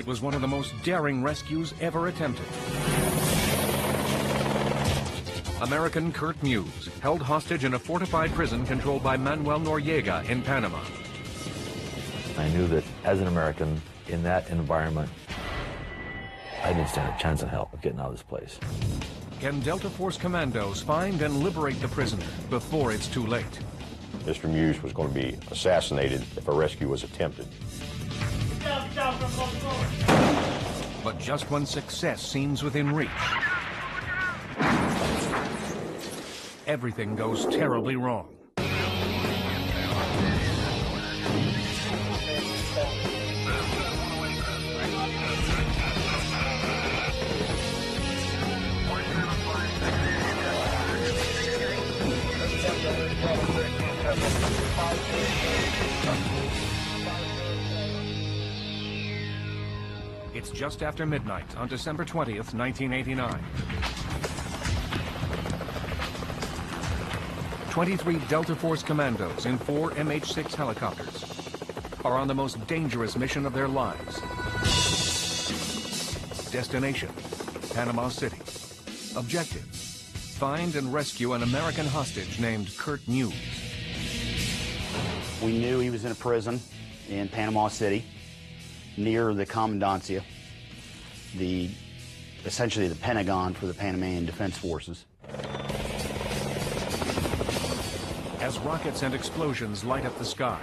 was one of the most daring rescues ever attempted. American Kurt Muse, held hostage in a fortified prison controlled by Manuel Noriega in Panama. I knew that as an American in that environment, I didn't stand a chance in hell of getting out of this place. Can Delta Force commandos find and liberate the prisoner before it's too late? Mr. Muse was going to be assassinated if a rescue was attempted. But just when success seems within reach, everything goes terribly wrong. It's just after midnight on December 20th, 1989. 23 Delta Force commandos in 4 MH-6 helicopters are on the most dangerous mission of their lives. Destination, Panama City. Objective, find and rescue an American hostage named Kurt Muse. We knew he was in a prison in Panama City, near the Commandancia, essentially the Pentagon for the Panamanian Defense Forces. As rockets and explosions light up the sky,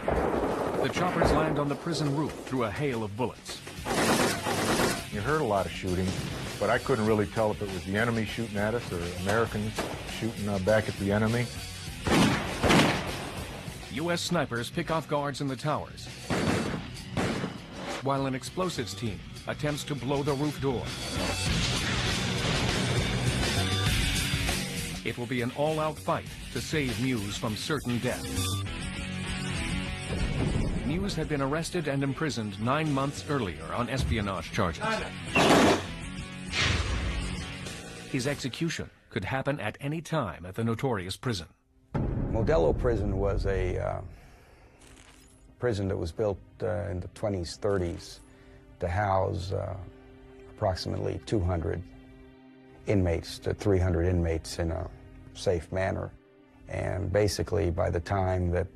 the choppers land on the prison roof through a hail of bullets. You heard a lot of shooting, but I couldn't really tell if it was the enemy shooting at us or Americans shooting back at the enemy. U.S. snipers pick off guards in the towers, while an explosives team attempts to blow the roof door. It will be an all-out fight to save Muse from certain death. Muse had been arrested and imprisoned 9 months earlier on espionage charges. His execution could happen at any time at the notorious prison. Modelo Prison was a prison that was built in the 20s, 30s to house approximately 200 inmates to 300 inmates in a safe manner. And basically, by the time that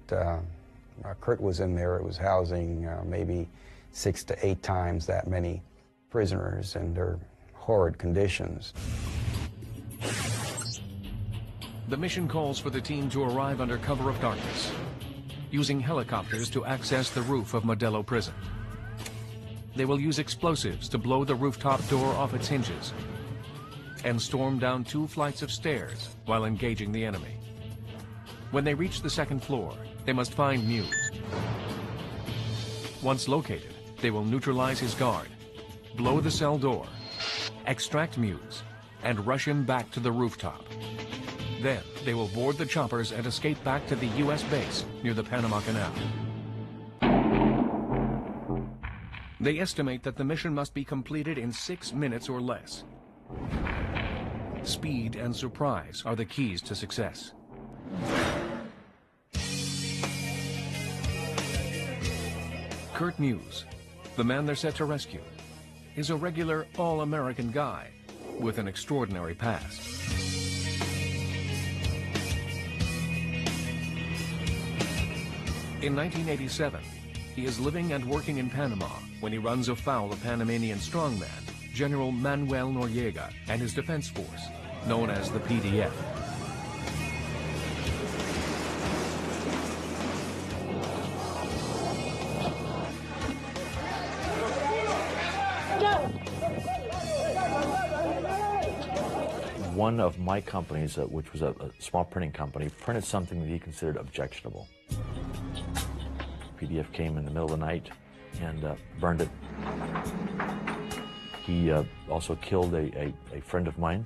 Kurt was in there, it was housing maybe 6 to 8 times that many prisoners in their horrid conditions. The mission calls for the team to arrive under cover of darkness, using helicopters to access the roof of Modelo Prison. They will use explosives to blow the rooftop door off its hinges and storm down 2 flights of stairs while engaging the enemy. When they reach the 2nd floor, they must find Muse. Once located, they will neutralize his guard, blow the cell door, extract Muse, and rush him back to the rooftop. Then they will board the choppers and escape back to the U.S. base near the Panama Canal. They estimate that the mission must be completed in 6 minutes or less. Speed and surprise are the keys to success. Kurt Muse, the man they're set to rescue, is a regular all-American guy with an extraordinary past. In 1987, he is living and working in Panama when he runs afoul of Panamanian strongman General Manuel Noriega and his defense force, known as the PDF. One of my companies, which was a small printing company, printed something that he considered objectionable. PDF came in the middle of the night and burned it. He also killed a friend of mine.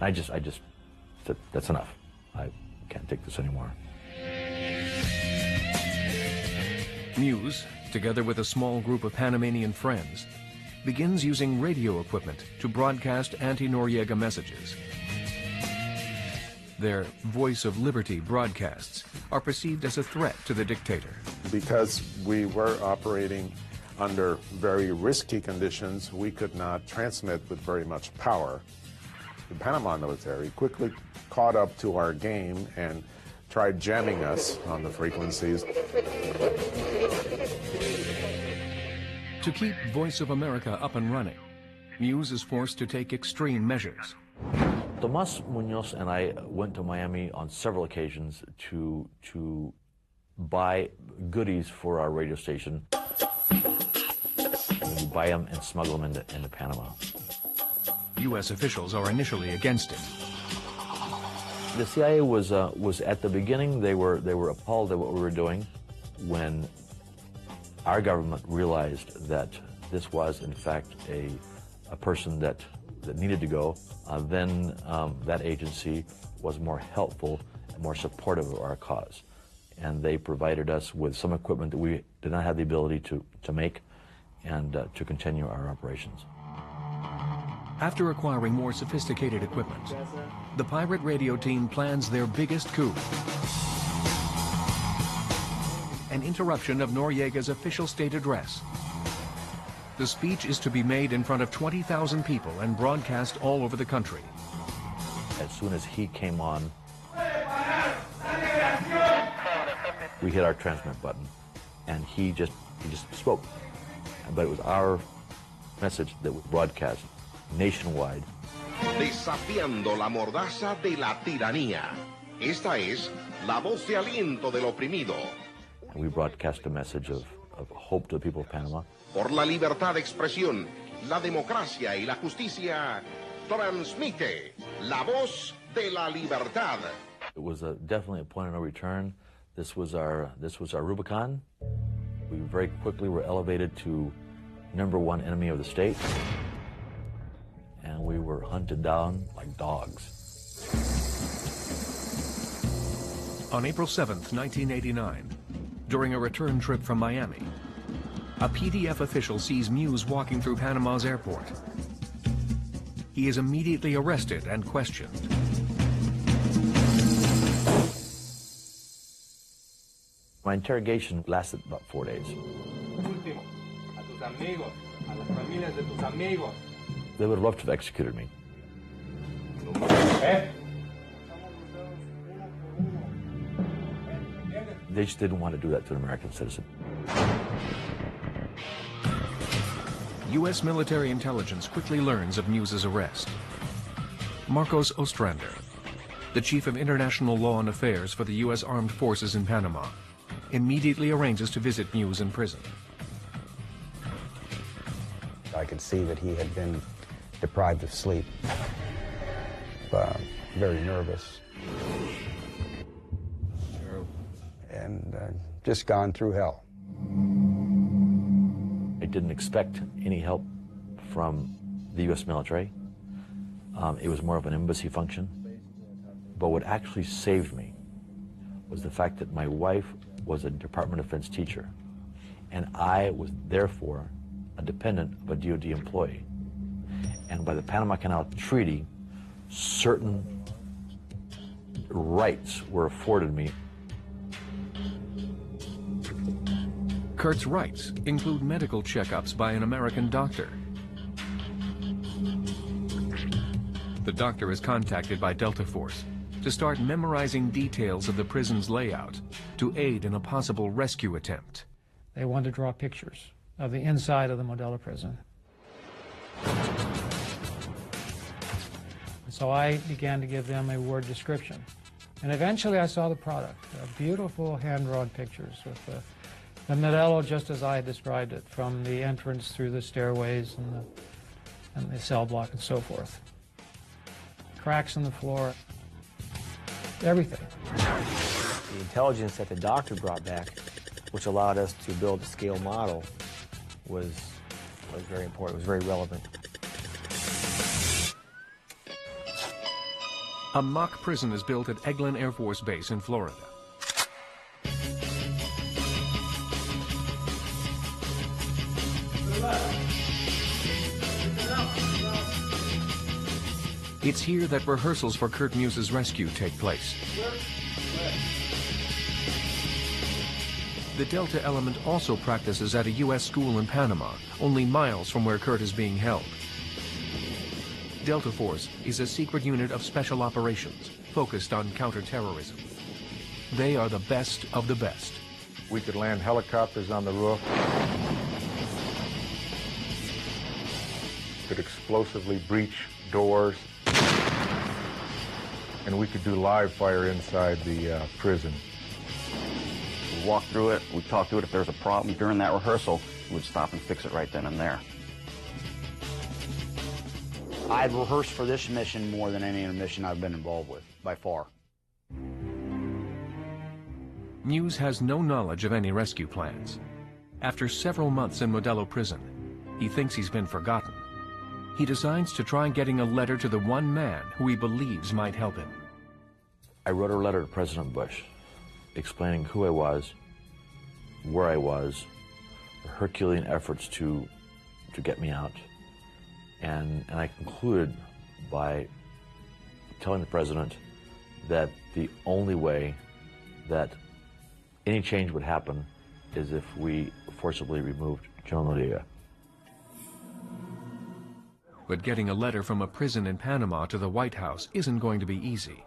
I just said, that's enough. I can't take this anymore. Muse, together with a small group of Panamanian friends, begins using radio equipment to broadcast anti-Noriega messages. Their Voice of Liberty broadcasts are perceived as a threat to the dictator. Because we were operating under very risky conditions. We could not transmit with very much power. The Panama military quickly caught up to our game and tried jamming us on the frequencies. To keep Voice of America up and running, Muse is forced to take extreme measures. Tomas Munoz and I went to Miami on several occasions to buy goodies for our radio station. We buy them and smuggle them into Panama. U.S. officials are initially against it. The CIA was at the beginning, they were appalled at what we were doing. When our government realized that this was, in fact, a person that needed to go, then that agency was more helpful and more supportive of our cause. And they provided us with some equipment that we did not have the ability to make and to continue our operations. After acquiring more sophisticated equipment, the pirate radio team plans their biggest coup. An interruption of Noriega's official state address. The speech is to be made in front of 20,000 people and broadcast all over the country. As soon as he came on, we hit our transmit button, and he just spoke. But it was our message that was broadcast nationwide. Desafiando la mordaza de la tiranía. Esta es la voz de aliento del oprimido. And we broadcast a message of hope to the people of Panama. Por la libertad de expresión, la democracia y la justicia, transmite la voz de la libertad. It was definitely a point of no return. This was our Rubicon. We very quickly were elevated to #1 enemy of the state, and we were hunted down like dogs. On April 7th, 1989, during a return trip from Miami, a PDF official sees Muse walking through Panama's airport. He is immediately arrested and questioned. My interrogation lasted about 4 days. They would love to have executed me. They just didn't want to do that to an American citizen. U.S. military intelligence quickly learns of Muse's arrest. Marcos Ostrander, the chief of international law and affairs for the U.S. Armed Forces in Panama, immediately arranges to visit Muse in prison. I could see that he had been deprived of sleep, very nervous, and just gone through hell. I didn't expect any help from the U.S. military. It was more of an embassy function. But what actually saved me was the fact that my wife was a Department of Defense teacher, and I was therefore a dependent of a DoD employee. And by the Panama Canal Treaty, certain rights were afforded me. Kurt's rights include medical checkups by an American doctor. The doctor is contacted by Delta Force to start memorizing details of the prison's layout to aid in a possible rescue attempt. They wanted to draw pictures of the inside of the Modelo prison. So I began to give them a word description. And eventually I saw the product, beautiful hand-drawn pictures with the Modelo just as I had described it, from the entrance through the stairways and the cell block and so forth. Cracks in the floor, everything. The intelligence that the doctor brought back, which allowed us to build a scale model, was very important. It was very relevant. A mock prison is built at Eglin Air Force Base in Florida. It's here that rehearsals for Kurt Muse's rescue take place. The Delta element also practices at a U.S. school in Panama, only miles from where Kurt is being held. Delta Force is a secret unit of special operations focused on counterterrorism. They are the best of the best. We could land helicopters on the roof, could explosively breach doors, and we could do live fire inside the prison. We walk through it, we talk through it. If there's a problem during that rehearsal, we'd stop and fix it right then and there. I've rehearsed for this mission more than any other mission I've been involved with, by far. Muse has no knowledge of any rescue plans. After several months in Modelo prison, he thinks he's been forgotten. He decides to try getting a letter to the one man who he believes might help him. I wrote a letter to President Bush explaining who I was, where I was, the Herculean efforts to get me out. And I concluded by telling the president that the only way that any change would happen is if we forcibly removed General Noriega. But getting a letter from a prison in Panama to the White House isn't going to be easy.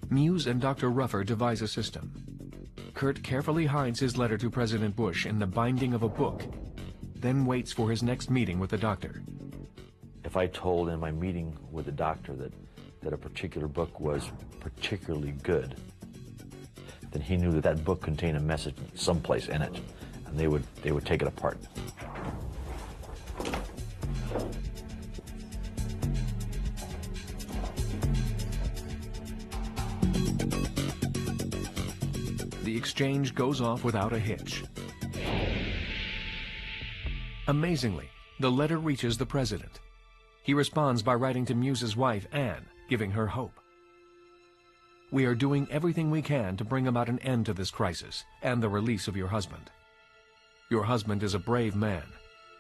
Muse and Dr. Ruffer devise a system. Kurt carefully hides his letter to President Bush in the binding of a book, then waits for his next meeting with the doctor. If I told in my meeting with the doctor that a particular book was particularly good, then he knew that that book contained a message someplace in it, and they would take it apart. The exchange goes off without a hitch. Amazingly, the letter reaches the president. He responds by writing to Muse's wife, Anne, giving her hope. We are doing everything we can to bring about an end to this crisis and the release of your husband. Your husband is a brave man.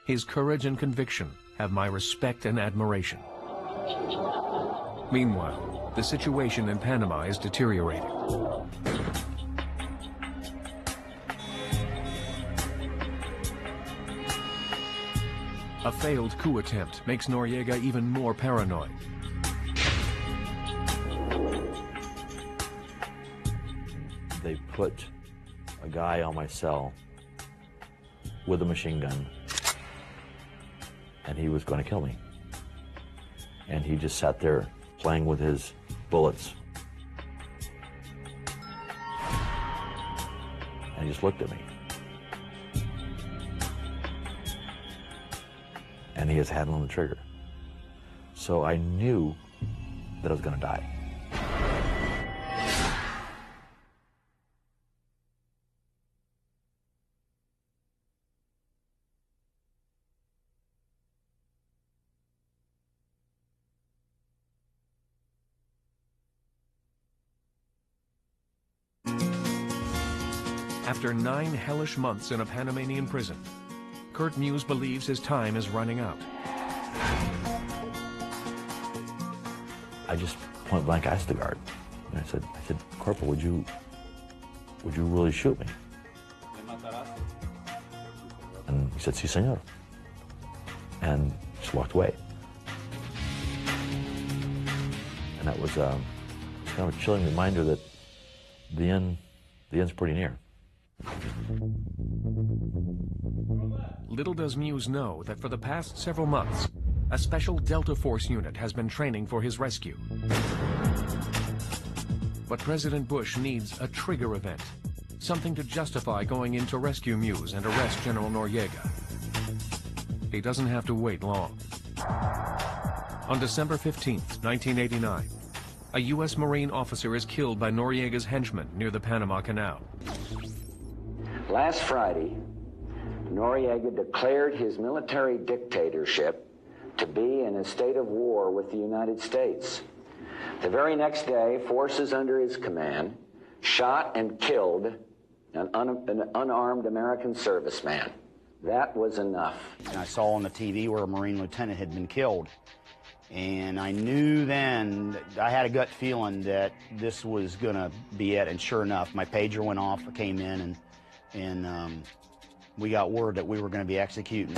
His courage and conviction have my respect and admiration. Meanwhile, the situation in Panama is deteriorating. A failed coup attempt makes Noriega even more paranoid. They put a guy on my cell with a machine gun, and he was going to kill me. And he just sat there playing with his bullets. And he just looked at me. And he has had on the trigger. So I knew that I was going to die. After 9 hellish months in a Panamanian prison, Kurt Muse believes his time is running out. I just point blank asked the guard, and I said, Corporal, would you really shoot me? And he said, "Sí, señor," and just walked away. And that was kind of a chilling reminder that the end's pretty near. Little does Muse know that for the past several months, a special Delta Force unit has been training for his rescue. But President Bush needs a trigger event, something to justify going in to rescue Muse and arrest General Noriega. He doesn't have to wait long. On December 15th, 1989, a U.S. Marine officer is killed by Noriega's henchmen near the Panama Canal. Last Friday, Noriega declared his military dictatorship to be in a state of war with the United States. The very next day, forces under his command shot and killed an unarmed American serviceman. That was enough. And I saw on the TV where a Marine lieutenant had been killed. And I knew then, I had a gut feeling that this was going to be it. And sure enough, my pager went off. I came in and we got word that we were going to be executing.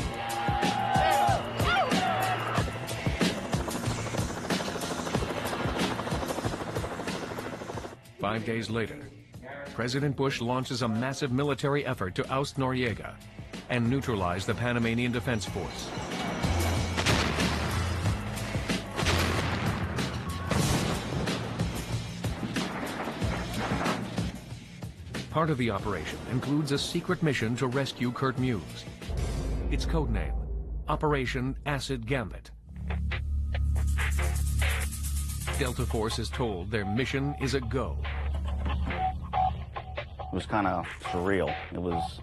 Five days later, President Bush launches a massive military effort to oust Noriega and neutralize the Panamanian Defense Force. Part of the operation includes a secret mission to rescue Kurt Muse. Its codename, Operation Acid Gambit. Delta Force is told their mission is a go. It was kind of surreal. It was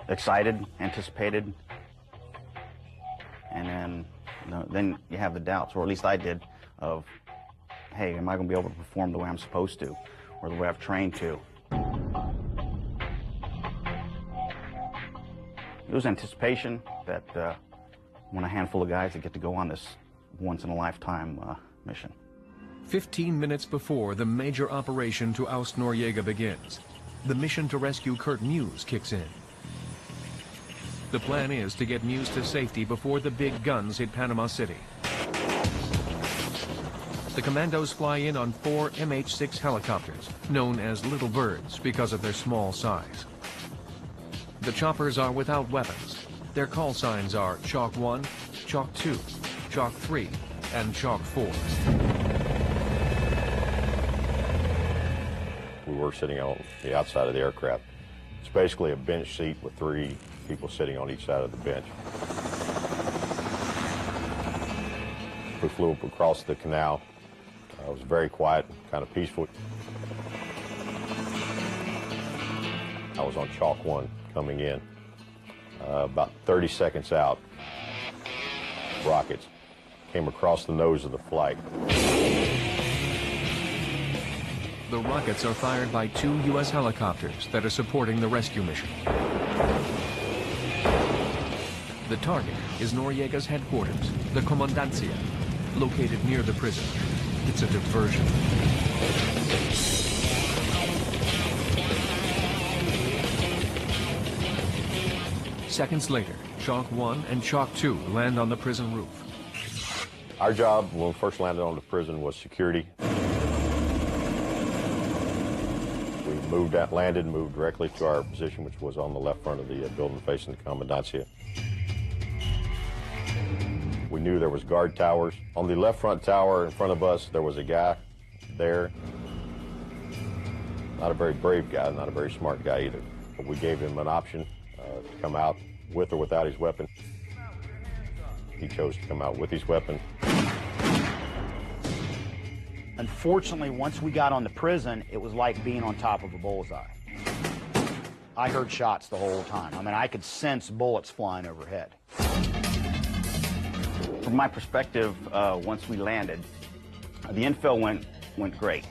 excited, anticipated, and then you have the doubts, or at least I did, of, hey, am I going to be able to perform the way I'm supposed to, or the way I've trained to? It was anticipation that when a handful of guys that get to go on this once-in-a-lifetime mission. 15 minutes before the major operation to oust Noriega begins, the mission to rescue Kurt Muse kicks in. The plan is to get Muse to safety before the big guns hit Panama City. The commandos fly in on 4 MH-6 helicopters, known as Little Birds because of their small size. The choppers are without weapons. Their call signs are Chalk 1, Chalk 2, Chalk 3, and Chalk 4. We were sitting on the outside of the aircraft. It's basically a bench seat with 3 people sitting on each side of the bench. We flew up across the canal. It was very quiet, kind of peaceful. I was on Chalk 1 coming in. About 30 seconds out, rockets came across the nose of the flight. The rockets are fired by 2 U.S. helicopters that are supporting the rescue mission. The target is Noriega's headquarters, the Comandancia, located near the prison. It's a diversion. Seconds later, Chalk 1 and Chalk 2 land on the prison roof. Our job when we first landed on the prison was security. We landed, moved directly to our position, which was on the left front of the building facing the Comandancia. We knew there was guard towers. On the left front tower in front of us, there was a guy there. Not a very brave guy, not a very smart guy either. But we gave him an option to come out with or without his weapon. He chose to come out with his weapon. Unfortunately, once we got on the prison, it was like being on top of a bullseye. I heard shots the whole time. I mean, I could sense bullets flying overhead. From my perspective, once we landed, the infill went great.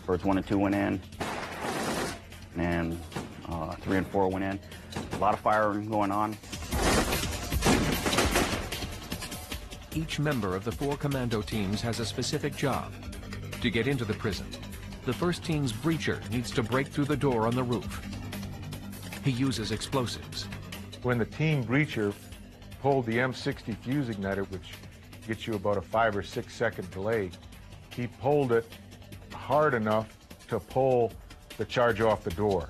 Birds 1 and 2 went in, and 3 and 4 went in. A lot of firing going on. Each member of the 4 commando teams has a specific job. To get into the prison, the first team's breacher needs to break through the door on the roof. He uses explosives. When the team breacher pulled the M60 fuse igniter, which gets you about a 5 or 6 second delay, he pulled it hard enough to pull the charge off the door.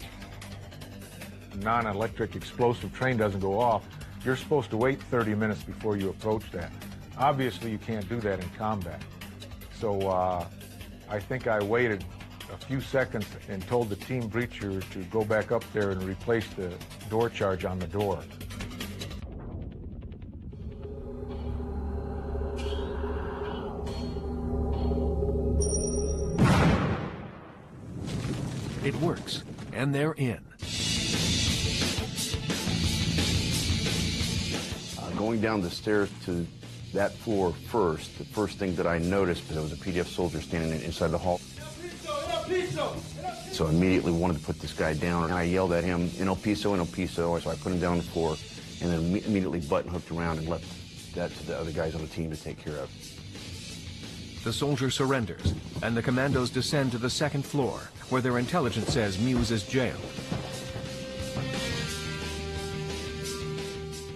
Non-electric explosive train doesn't go off. You're supposed to wait 30 minutes before you approach that. Obviously, you can't do that in combat. So I think I waited a few seconds and told the team breacher to go back up there and replace the door charge on the door. It works, and they're in. Going down the stairs to that floor first, the first thing that I noticed, there was a PDF soldier standing inside the hall. So I immediately wanted to put this guy down, and I yelled at him, "En el piso, en el piso." So I put him down on the floor, and then immediately button hooked around and left that to the other guys on the team to take care of. The soldier surrenders, and the commandos descend to the second floor, where their intelligence says Muse is jailed.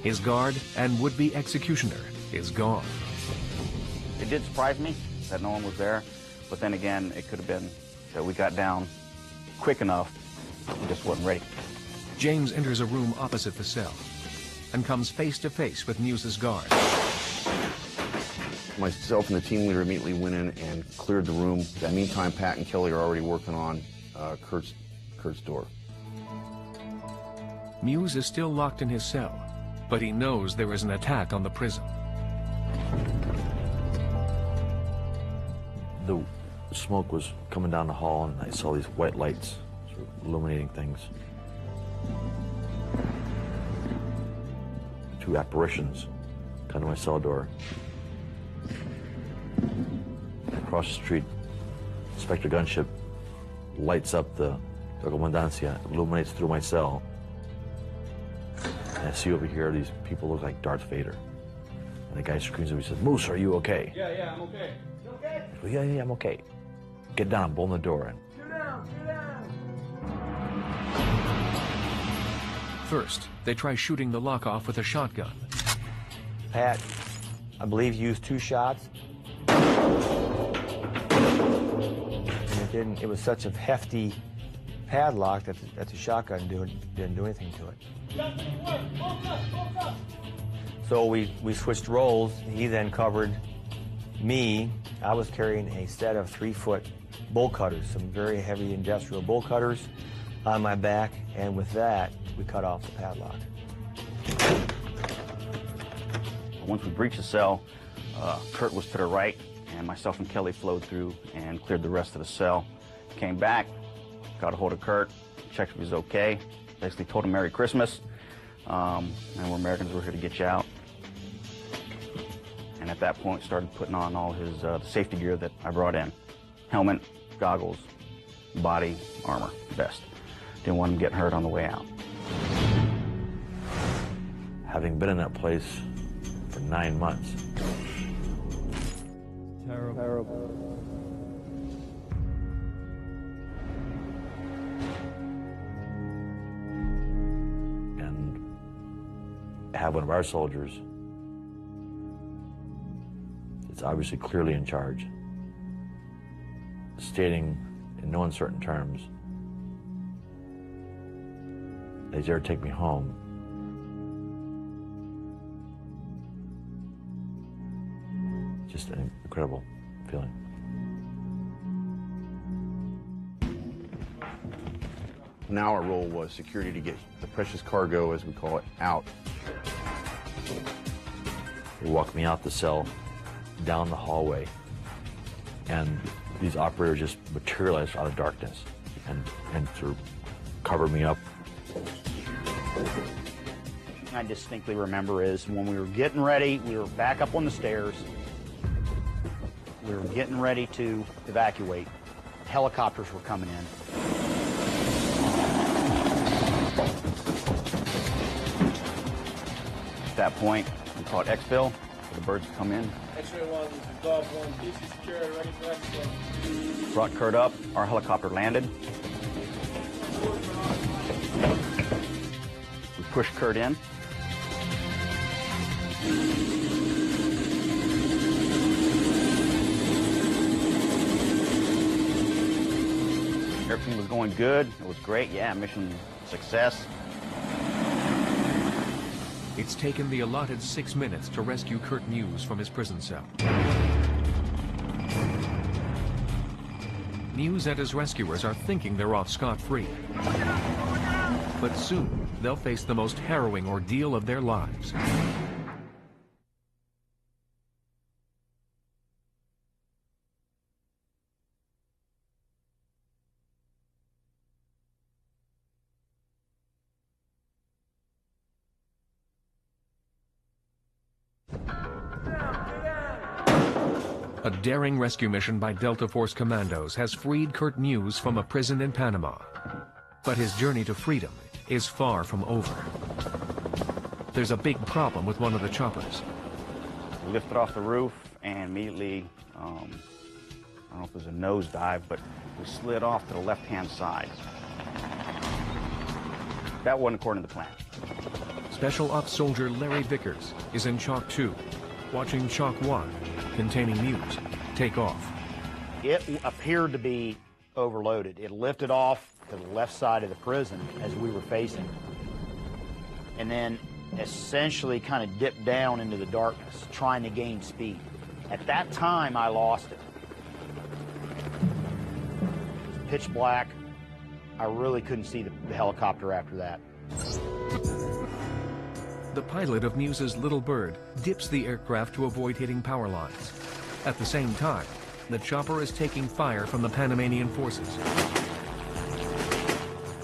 His guard and would-be executioner is gone. It did surprise me that no one was there, but then again, it could have been that we got down quick enough, we just wasn't ready. James enters a room opposite the cell and comes face-to-face with Muse's guard. Myself and the team leader immediately went in and cleared the room. In the meantime, Pat and Kelly are already working on Kurt's door. Muse is still locked in his cell, but he knows there is an attack on the prison. The smoke was coming down the hall, and I saw these white lights sort of illuminating things. Two apparitions come to my cell door. Across the street, Inspector Gunship lights up the comandancia, illuminates through my cell. And I see over here these people look like Darth Vader. And the guy screams at me and says, "Moose, are you okay?" Yeah, I'm okay. You okay? I go, yeah, I'm okay. Get down, bolt the door in. Sit down. First, they try shooting the lock off with a shotgun. Pat, I believe, used 2 shots. And it was such a hefty padlock that the shotgun didn't do anything to it. So we switched roles. He then covered me. I was carrying a set of 3-foot bolt cutters, some very heavy industrial bolt cutters on my back, and with that, we cut off the padlock. Once we breached the cell, Kurt was to the right, and myself and Kelly flowed through and cleared the rest of the cell. Came back, got a hold of Kurt, checked if he was okay, basically told him Merry Christmas, and we're Americans, we're here to get you out. And at that point, started putting on all his safety gear that I brought in. Helmet, goggles, body, armor, vest. Didn't want him getting hurt on the way out. Having been in that place for 9 months. Terrible. And have one of our soldiers, it's obviously clearly in charge, stating in no uncertain terms, they dare take me home. Just an incredible feeling. Now our role was security to get the precious cargo, as we call it, out. They walked me out the cell, down the hallway, and these operators just materialized out of darkness and sort of covered me up. I distinctly remember is when we were getting ready, we were back up on the stairs. We were getting ready to evacuate. Helicopters were coming in. At that point, we call it exfil, so the birds would come in. X-ray 1, this is Golf 1, this is secure, ready for exfil. Brought Kurt up, our helicopter landed. We pushed Kurt in. Everything was going good. It was great. Yeah, mission success. It's taken the allotted 6 minutes to rescue Kurt Muse from his prison cell. Muse and his rescuers are thinking they're off scot-free. But soon, they'll face the most harrowing ordeal of their lives. A daring rescue mission by Delta Force commandos has freed Kurt Muse from a prison in Panama. But his journey to freedom is far from over. There's a big problem with one of the choppers. We lifted off the roof and immediately, I don't know if it was a nosedive, but we slid off to the left-hand side. That wasn't according to the plan. Special Ops soldier Larry Vickers is in Chalk 2, watching Chalk 1, containing Muse, take off. It appeared to be overloaded. It lifted off to the left side of the prison as we were facing, and then essentially kind of dipped down into the darkness, trying to gain speed. At that time, I lost it. It was pitch black. I really couldn't see the helicopter after that. The pilot of Muse's Little Bird dips the aircraft to avoid hitting power lines. At the same time, the chopper is taking fire from the Panamanian forces.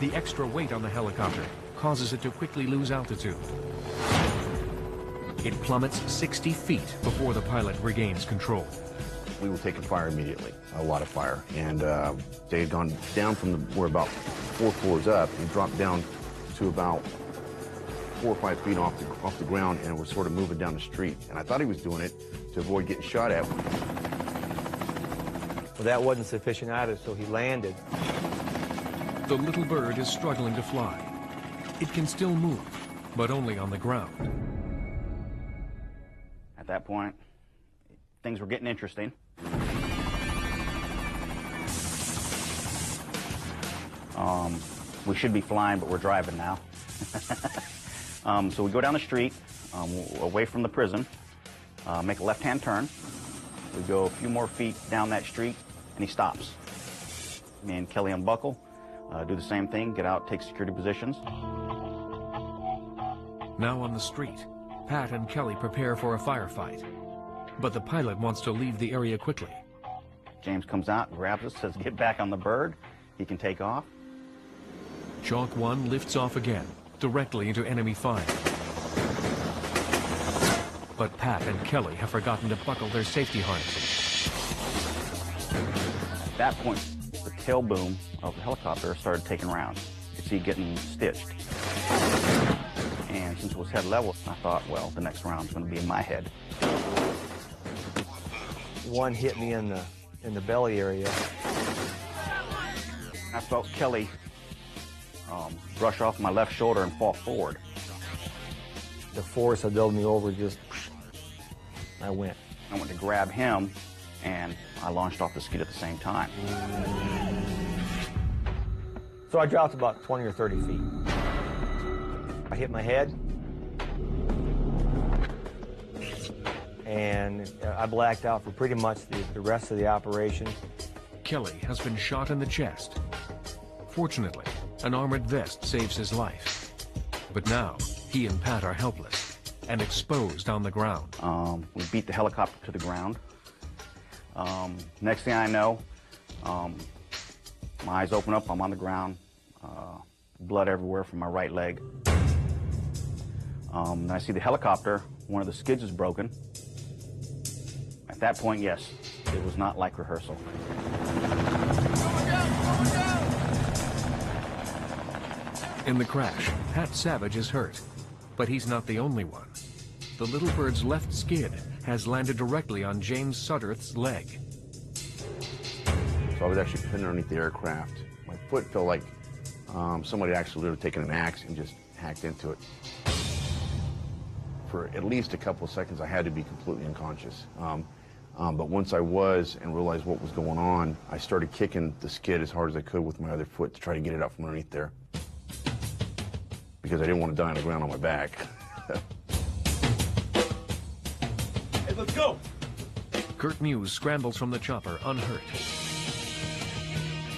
The extra weight on the helicopter causes it to quickly lose altitude. It plummets 60 feet before the pilot regains control. We were taking fire immediately, a lot of fire. And they had gone down from we're about 4 floors up and dropped down to about 4 or 5 feet off the ground, and was sort of moving down the street. And I thought he was doing it to avoid getting shot at. Well, that wasn't sufficient either, so he landed. The Little Bird is struggling to fly. It can still move, but only on the ground. At that point, things were getting interesting. We should be flying, but we're driving now. So we go down the street, away from the prison, make a left-hand turn. We go a few more feet down that street, and he stops. Me and Kelly unbuckle, do the same thing, get out, take security positions. Now on the street, Pat and Kelly prepare for a firefight. But the pilot wants to leave the area quickly. James comes out, grabs us, says, "Get back on the bird." He can take off. Chalk 1 lifts off again, directly into enemy fire. But Pat and Kelly have forgotten to buckle their safety harnesses. At that point, the tail boom of the helicopter started taking rounds. You could see it getting stitched. And since it was head level, I thought, well, the next round's going to be in my head. One hit me in the belly area. I felt Kelly brush off my left shoulder and fall forward. The force that held me over just, I went. I went to grab him, and I launched off the skid at the same time. So I dropped about 20 or 30 feet. I hit my head, and I blacked out for pretty much the rest of the operation. Kelly has been shot in the chest. Fortunately, an armored vest saves his life. But now, he and Pat are helpless and exposed on the ground. We beat the helicopter to the ground. Next thing I know, my eyes open up, I'm on the ground, blood everywhere from my right leg. And I see the helicopter, one of the skids is broken. At that point, yes, it was not like rehearsal. In the crash, Pat Savage is hurt, but he's not the only one. The Little Bird's left skid has landed directly on James Sudderth's leg. So I was actually pinned underneath the aircraft. My foot felt like somebody actually literally taken an axe and just hacked into it. For at least a couple of seconds, I had to be completely unconscious. But once I was and realized what was going on, I started kicking the skid as hard as I could with my other foot to try to get it out from underneath there. Because I didn't want to die on the ground on my back. Hey, let's go! Kurt Muse scrambles from the chopper unhurt.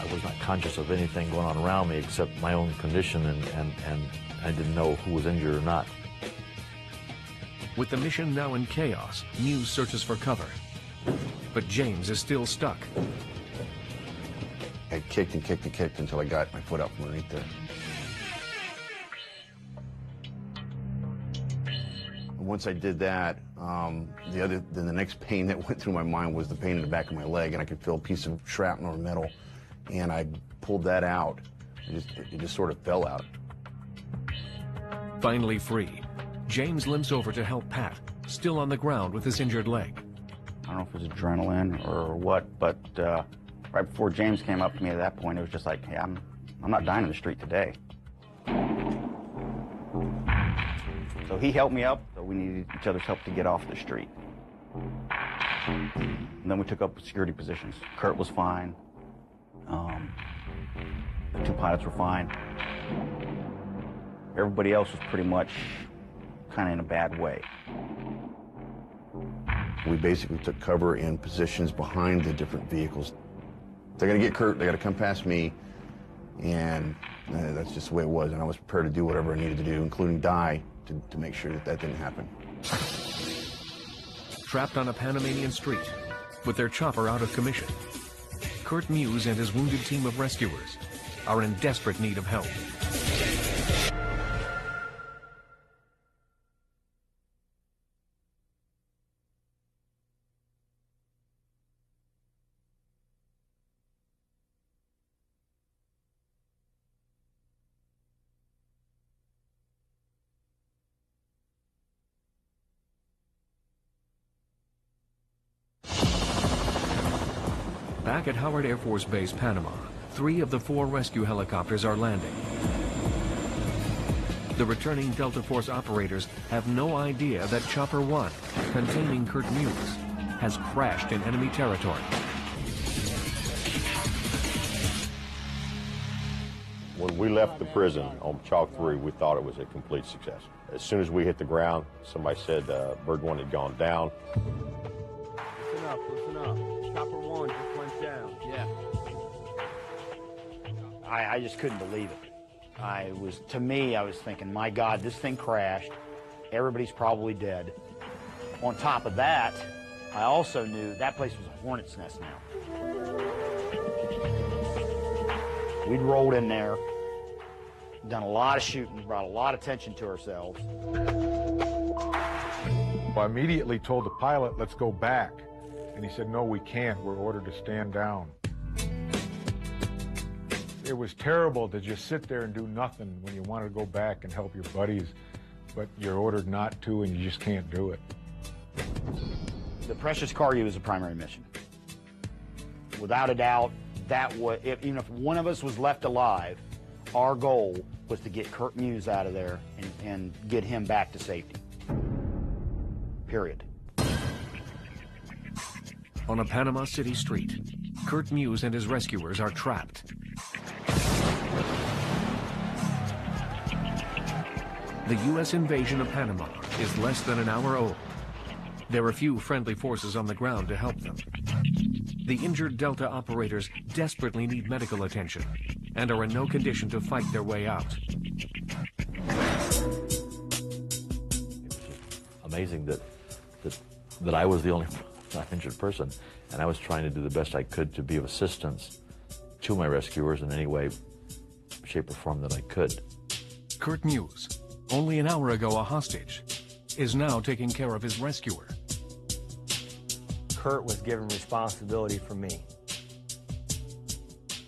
I was not conscious of anything going on around me except my own condition, and I didn't know who was injured or not. With the mission now in chaos, Muse searches for cover. But James is still stuck. I kicked and kicked and kicked until I got my foot out from underneath there. Once I did that, then the next pain that went through my mind was the pain in the back of my leg, and I could feel a piece of shrapnel or metal, and I pulled that out. It just sort of fell out. Finally free, James limps over to help Pat, still on the ground with his injured leg. I don't know if it was adrenaline or what, but right before James came up to me at that point, it was just like, hey, I'm not dying in the street today. So he helped me up, so we needed each other's help to get off the street. And then we took up security positions. Kurt was fine. The two pilots were fine. Everybody else was pretty much kind of in a bad way. We basically took cover in positions behind the different vehicles. They're going to get Kurt, they got to come past me, and that's just the way it was. And I was prepared to do whatever I needed to do, including die, to make sure that that didn't happen. Trapped on a Panamanian street, with their chopper out of commission, Kurt Muse and his wounded team of rescuers are in desperate need of help. Back at Howard Air Force Base, Panama, 3 of the 4 rescue helicopters are landing. The returning Delta Force operators have no idea that Chopper 1, containing Kurt Muse, has crashed in enemy territory. When we left the prison on Chalk 3, we thought it was a complete success. As soon as we hit the ground, somebody said Bird 1 had gone down. Listen up, listen up. Chopper 1 just went down. Yeah. I just couldn't believe it. To me, I was thinking, my God, this thing crashed. Everybody's probably dead. On top of that, I also knew that place was a hornet's nest now. We'd rolled in there, done a lot of shooting, brought a lot of attention to ourselves. I immediately told the pilot, let's go back. And he said, no, we can't. We're ordered to stand down. It was terrible to just sit there and do nothing when you wanted to go back and help your buddies, but you're ordered not to and you just can't do it. The precious cargo is a primary mission. Without a doubt, that was, even if one of us was left alive, our goal was to get Kurt Muse out of there and get him back to safety. Period. On a Panama City street, Kurt Muse and his rescuers are trapped. The U.S. invasion of Panama is less than an hour old. There are few friendly forces on the ground to help them. The injured Delta operators desperately need medical attention and are in no condition to fight their way out. Amazing that I was the only injured person, and I was trying to do the best I could to be of assistance to my rescuers in any way, shape, or form that I could. Kurt Muse, only an hour ago a hostage, is now taking care of his rescuer. Kurt was given responsibility for me.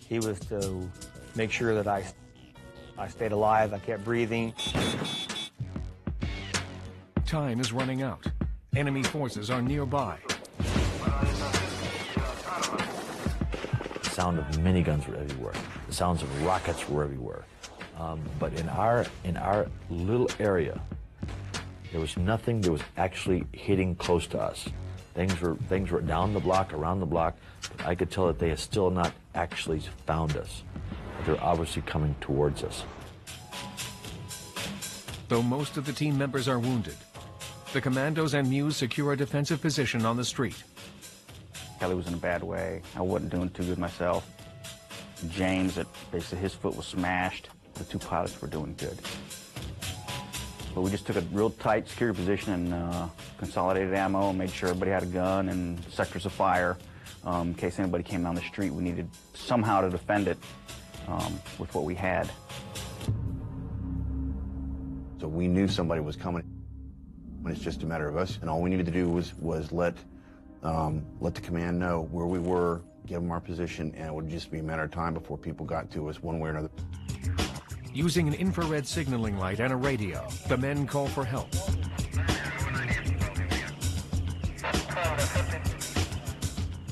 He was to make sure that I stayed alive, I kept breathing. Time is running out. Enemy forces are nearby. The sound of miniguns were everywhere. The sounds of rockets were everywhere. But in our little area, there was nothing that was actually hitting close to us. Things were down the block, around the block, but I could tell that they had still not actually found us. But they're obviously coming towards us. Though most of the team members are wounded, the commandos and Muse secure a defensive position on the street. Kelly was in a bad way. I wasn't doing too good myself. James, basically his foot was smashed. The 2 pilots were doing good. But we just took a real tight security position and consolidated ammo and made sure everybody had a gun and sectors of fire. In case anybody came down the street, we needed somehow to defend it with what we had. So we knew somebody was coming. And it's just a matter of us, and all we needed to do was let the command know where we were, give them our position, and it would just be a matter of time before people got to us one way or another. Using an infrared signaling light and a radio, the men call for help.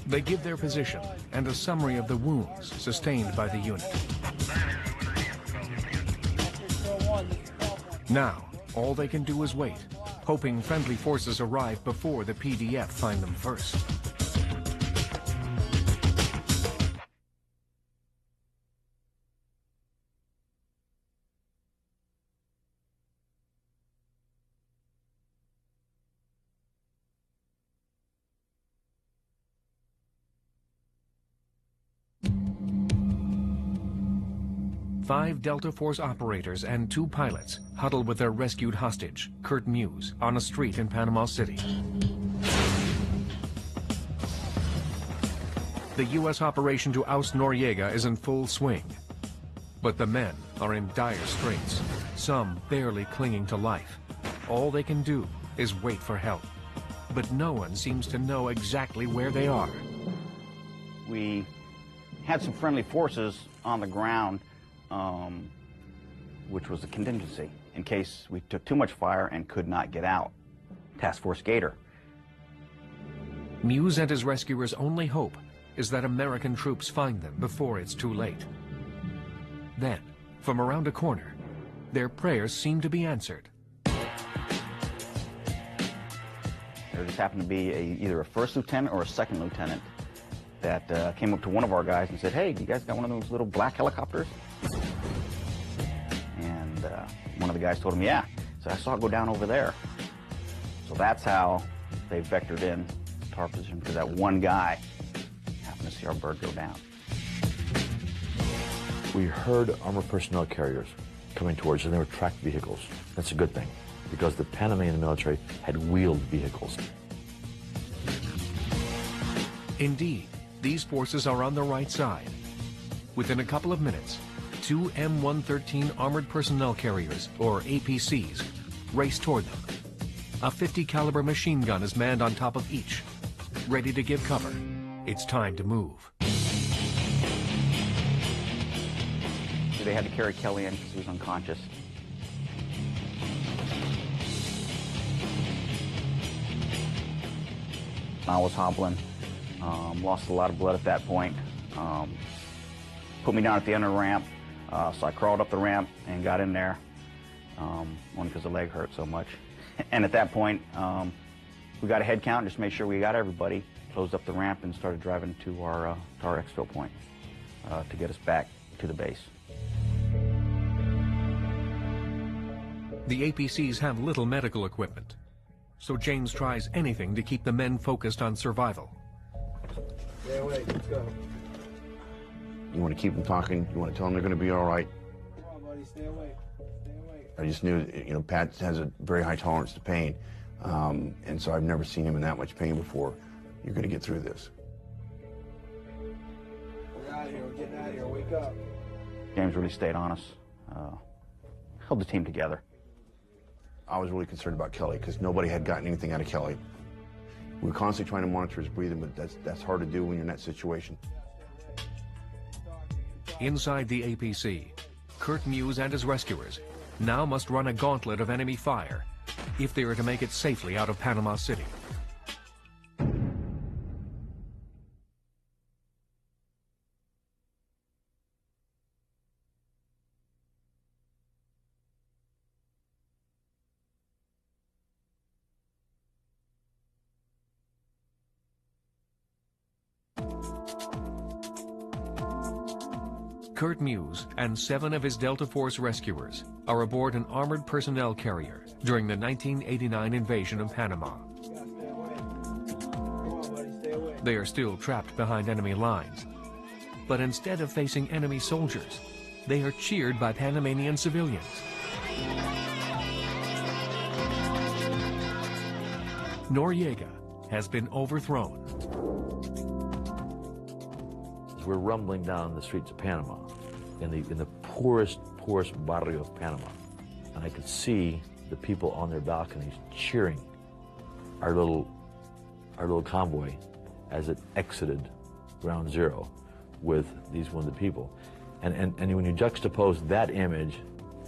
They give their position and a summary of the wounds sustained by the unit. Now, all they can do is wait, hoping friendly forces arrive before the PDF find them first. Five Delta Force operators and 2 pilots huddled with their rescued hostage, Kurt Muse, on a street in Panama City. The U.S. operation to oust Noriega is in full swing. But the men are in dire straits, some barely clinging to life. All they can do is wait for help. But no one seems to know exactly where they are. We had some friendly forces on the ground, which was a contingency in case we took too much fire and could not get out. Task Force Gator. Muse and his rescuers' only hope is that American troops find them before it's too late. Then, from around a corner, their prayers seem to be answered. There just happened to be either a first lieutenant or a second lieutenant that came up to one of our guys and said, "Hey, you guys got one of those little black helicopters?" And one of the guys told him, "Yeah." So I saw it go down over there. So that's how they vectored in to our position, because that one guy happened to see our bird go down. We heard armored personnel carriers coming towards us, and they were tracked vehicles. That's a good thing, because the Panamanian military had wheeled vehicles. Indeed, these forces are on the right side. Within a couple of minutes, 2 M113 armored personnel carriers, or APCs, race toward them. A .50 caliber machine gun is manned on top of each, ready to give cover. It's time to move. They had to carry Kelly in because he was unconscious. I was hobbling, lost a lot of blood at that point. Put me down at the end of the ramp, so I crawled up the ramp and got in there, only because the leg hurt so much. And at that point, we got a head count, just made sure we got everybody, closed up the ramp and started driving to our exfil point to get us back to the base. The APCs have little medical equipment, so James tries anything to keep the men focused on survival. Stay away, let's go. You want to keep them talking. You want to tell them they're going to be all right. Come on, buddy, stay away. Stay away. I just knew, Pat has a very high tolerance to pain, and so I've never seen him in that much pain before. You're going to get through this. We're out of here. We're getting out of here. Wake up. James really stayed on us, held the team together. I was really concerned about Kelly because nobody had gotten anything out of Kelly. We were constantly trying to monitor his breathing, but that's hard to do when you're in that situation. Inside the APC, Kurt Muse and his rescuers now must run a gauntlet of enemy fire if they are to make it safely out of Panama City. Kurt Muse and 7 of his Delta Force rescuers are aboard an armored personnel carrier during the 1989 invasion of Panama. They are still trapped behind enemy lines, but instead of facing enemy soldiers, they are cheered by Panamanian civilians. Noriega has been overthrown. We're rumbling down the streets of Panama, in the poorest barrio of Panama, and I could see the people on their balconies cheering our little convoy as it exited Ground Zero with these wounded people, and when you juxtapose that image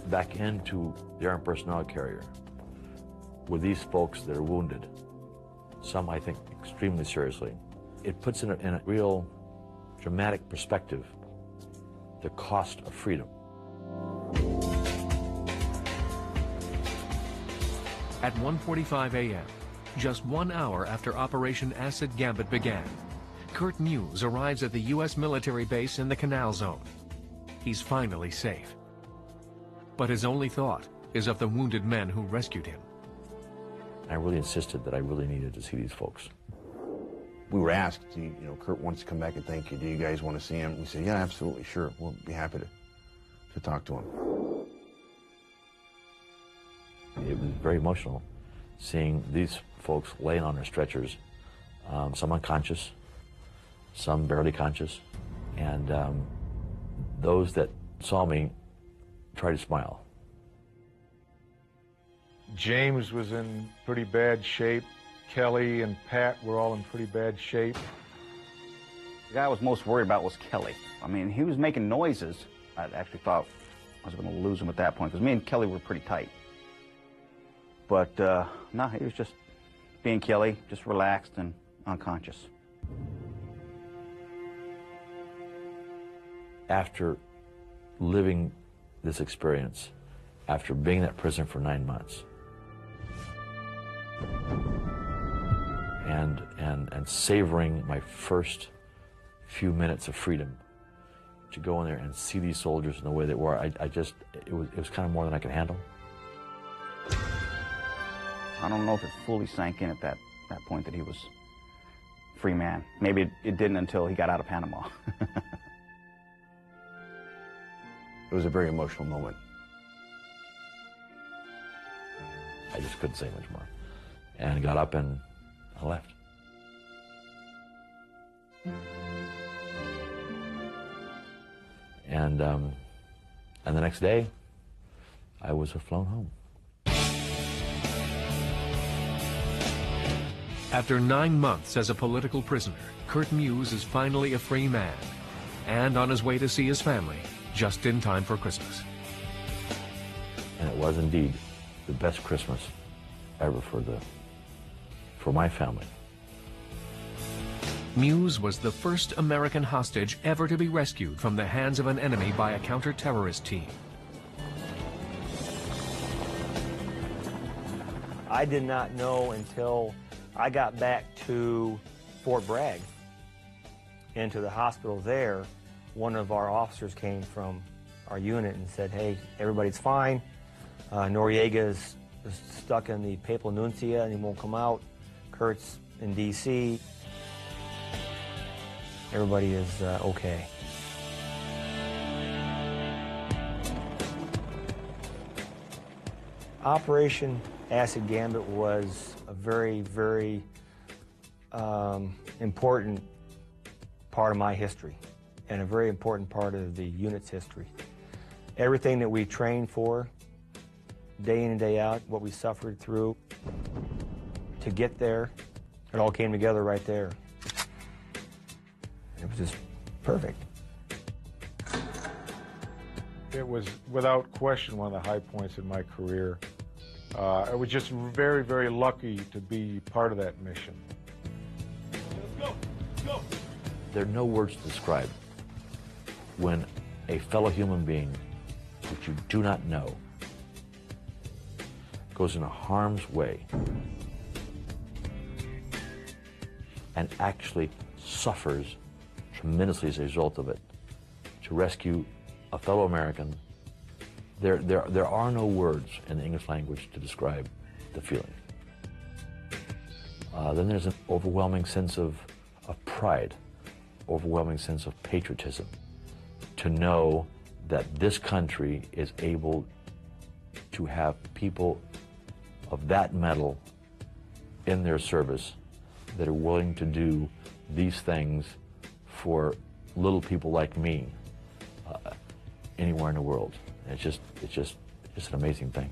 back into the armed personnel carrier with these folks that are wounded, some I think extremely seriously, it puts in a real dramatic perspective the cost of freedom. At 1:45 a.m., just 1 hour after Operation Acid Gambit began, Kurt Muse arrives at the U.S. military base in the Canal Zone. He's finally safe. But his only thought is of the wounded men who rescued him. I really insisted that I really needed to see these folks. We were asked, Kurt wants to come back and thank you. Do you guys want to see him? We said, yeah, absolutely, sure. We'll be happy to talk to him. It was very emotional seeing these folks laying on their stretchers, some unconscious, some barely conscious, and those that saw me tried to smile. James was in pretty bad shape. Kelly and Pat were all in pretty bad shape. The guy I was most worried about was Kelly. I mean, he was making noises. I actually thought I was going to lose him at that point, because me and Kelly were pretty tight. But no, he was just being Kelly, just relaxed and unconscious. After living this experience, after being in that prison for 9 months, and savoring my first few minutes of freedom, to go in there and see these soldiers in the way they were, it was kind of more than I could handle. I don't know if it fully sank in at that point that he was a free man. Maybe it didn't until he got out of Panama. It was a very emotional moment. I just couldn't say much more. And I got up and I left. And the next day, I was flown home. After 9 months as a political prisoner, Kurt Muse is finally a free man and on his way to see his family just in time for Christmas. And it was indeed the best Christmas ever for my family. Muse was the first American hostage ever to be rescued from the hands of an enemy by a counter-terrorist team. I did not know until I got back to Fort Bragg, into the hospital there. One of our officers came from our unit and said, hey, everybody's fine. Noriega's stuck in the Papal Nuntia and he won't come out. Kurt's in D.C. Everybody is okay. Operation Acid Gambit was a very, very important part of my history and a very important part of the unit's history. Everything that we trained for, day in and day out, what we suffered through to get there, it all came together right there. It was just perfect. It was, without question, one of the high points in my career. I was just very, very lucky to be part of that mission. Let's go. There are no words to describe when a fellow human being, which you do not know, goes into harm's way and actually suffers tremendously as a result of it to rescue a fellow American. There are no words in the English language to describe the feeling. Then there's an overwhelming sense of pride, overwhelming sense of patriotism, to know that this country is able to have people of that mettle in their service that are willing to do these things for little people like me anywhere in the world. It's just an amazing thing.